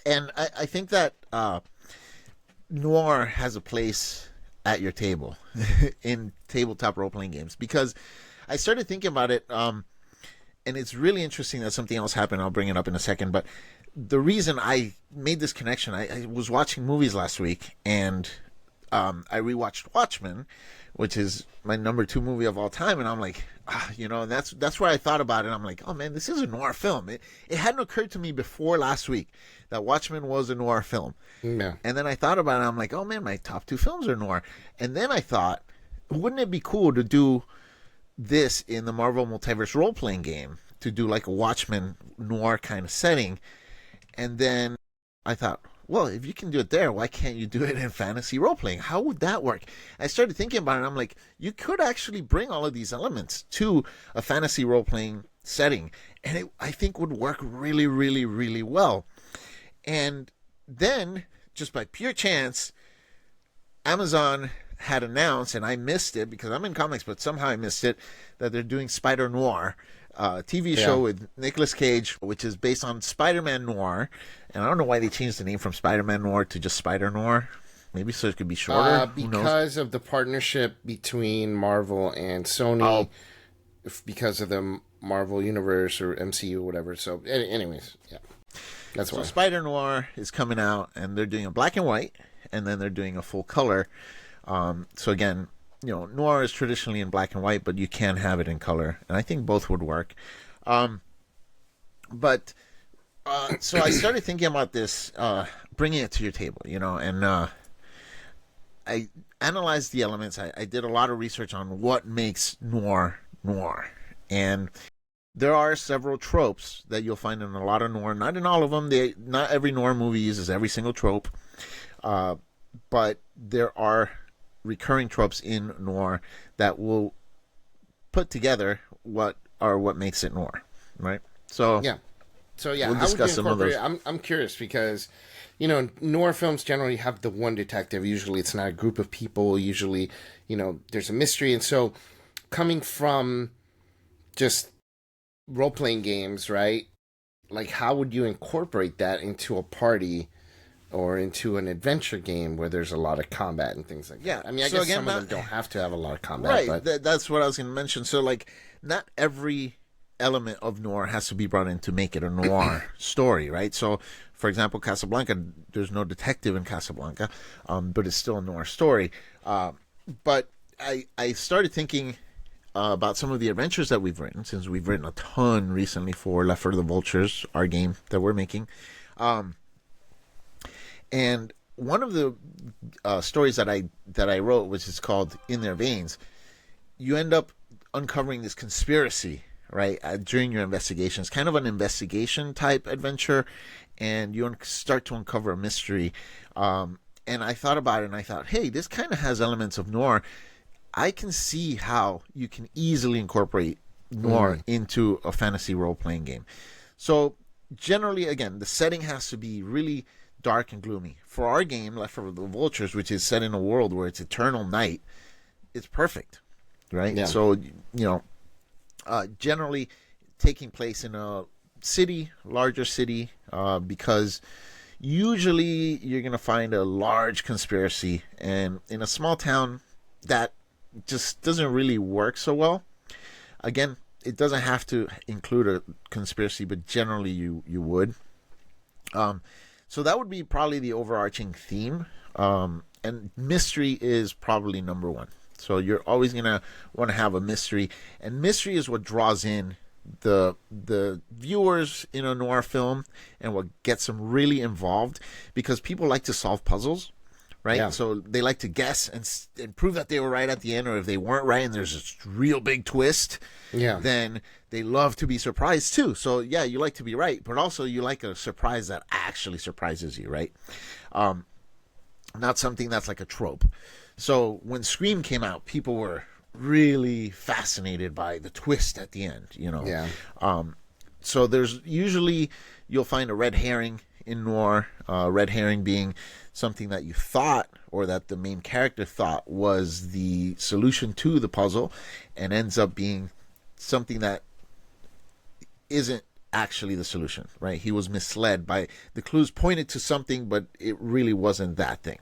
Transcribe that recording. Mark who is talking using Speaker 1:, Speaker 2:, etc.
Speaker 1: And I think that noir has a place at your table in tabletop role playing games because I started thinking about it. And it's really interesting that something else happened. I'll bring it up in a second. But the reason I made this connection, I was watching movies last week, and I rewatched Watchmen, which is my #2 movie of all time, and I'm like, and that's where I thought about it. I'm like, oh man, this is a noir film. It hadn't occurred to me before last week that Watchmen was a noir film.
Speaker 2: Yeah.
Speaker 1: And then I thought about it. I'm like, oh man, my top 2 films are noir. And then I thought, wouldn't it be cool to do this in the Marvel Multiverse Role-Playing Game, to do like a Watchmen noir kind of setting? And then I thought, well, if you can do it there, why can't you do it in fantasy role-playing? How would that work? I started thinking about it. I'm like, you could actually bring all of these elements to a fantasy role-playing setting, and it, I think, would work really, really, really well. And then, just by pure chance, Amazon had announced, and I missed it because I'm in comics, but somehow I missed it, that they're doing Spider-Noir, TV show with Nicolas Cage, which is based on Spider-Man Noir. And I don't know why they changed the name from Spider-Man Noir to just Spider-Noir. Maybe so it could be shorter.
Speaker 2: Because of the partnership between Marvel and Sony, because of the Marvel Universe or MCU or whatever. So, anyways, yeah. That's why.
Speaker 1: So Spider-Noir is coming out, and they're doing a black and white, and then they're doing a full color. So again, noir is traditionally in black and white, but you can have it in color, and I think both would work. So I started thinking about this, bringing it to your table, and I analyzed the elements. I did a lot of research on what makes noir, and there are several tropes that you'll find in a lot of noir. Not in all of them. Not every noir movie uses every single trope, but there are recurring tropes in noir that will put together what makes it noir, right? So
Speaker 2: yeah,
Speaker 1: we'll discuss some of those.
Speaker 2: I'm curious because noir films generally have the one detective. Usually, it's not a group of people. Usually, there's a mystery, and so coming from just role playing games, right? Like, how would you incorporate that into a party? Or into an adventure game where there's a lot of combat and things like that.
Speaker 1: Yeah,
Speaker 2: I mean, I guess some of them don't have to have a lot of combat.
Speaker 1: Right,
Speaker 2: but
Speaker 1: that's what I was going to mention. So, like, not every element of noir has to be brought in to make it a noir story, right? So, for example, Casablanca, there's no detective in Casablanca, but it's still a noir story. But I started thinking about some of the adventures that we've written, since we've written a ton recently for Left for the Vultures, our game that we're making. And one of the stories that I wrote, which is called In Their Veins, you end up uncovering this conspiracy, right, during your investigation. It's kind of an investigation type adventure, and you start to uncover a mystery. And I thought about it, and I thought, hey, this kind of has elements of noir. I can see how you can easily incorporate noir into a fantasy role-playing game. So generally, again, the setting has to be really dark and gloomy. For our game, Left for the Vultures, which is set in a world where it's eternal night, it's perfect, right?
Speaker 2: Yeah.
Speaker 1: So, generally taking place in a city, larger city, because usually you're going to find a large conspiracy, and in a small town, that just doesn't really work so well. Again, it doesn't have to include a conspiracy, but generally you would. So that would be probably the overarching theme. And mystery is probably number one. So you're always going to want to have a mystery. And mystery is what draws in the viewers in a noir film and what gets them really involved, because people like to solve puzzles, right?
Speaker 2: Yeah.
Speaker 1: So they like to guess and prove that they were right at the end, or if they weren't right and there's a real big twist, then they love to be surprised too. So yeah, you like to be right, but also you like a surprise that actually surprises you, right? Not something that's like a trope. So when Scream came out, people were really fascinated by the twist at the end,
Speaker 2: Yeah.
Speaker 1: So there's usually, you'll find a red herring in noir, red herring being something that you thought, or that the main character thought was the solution to the puzzle, and ends up being something that isn't actually the solution, right? He was misled by the clues pointed to something, but it really wasn't that thing.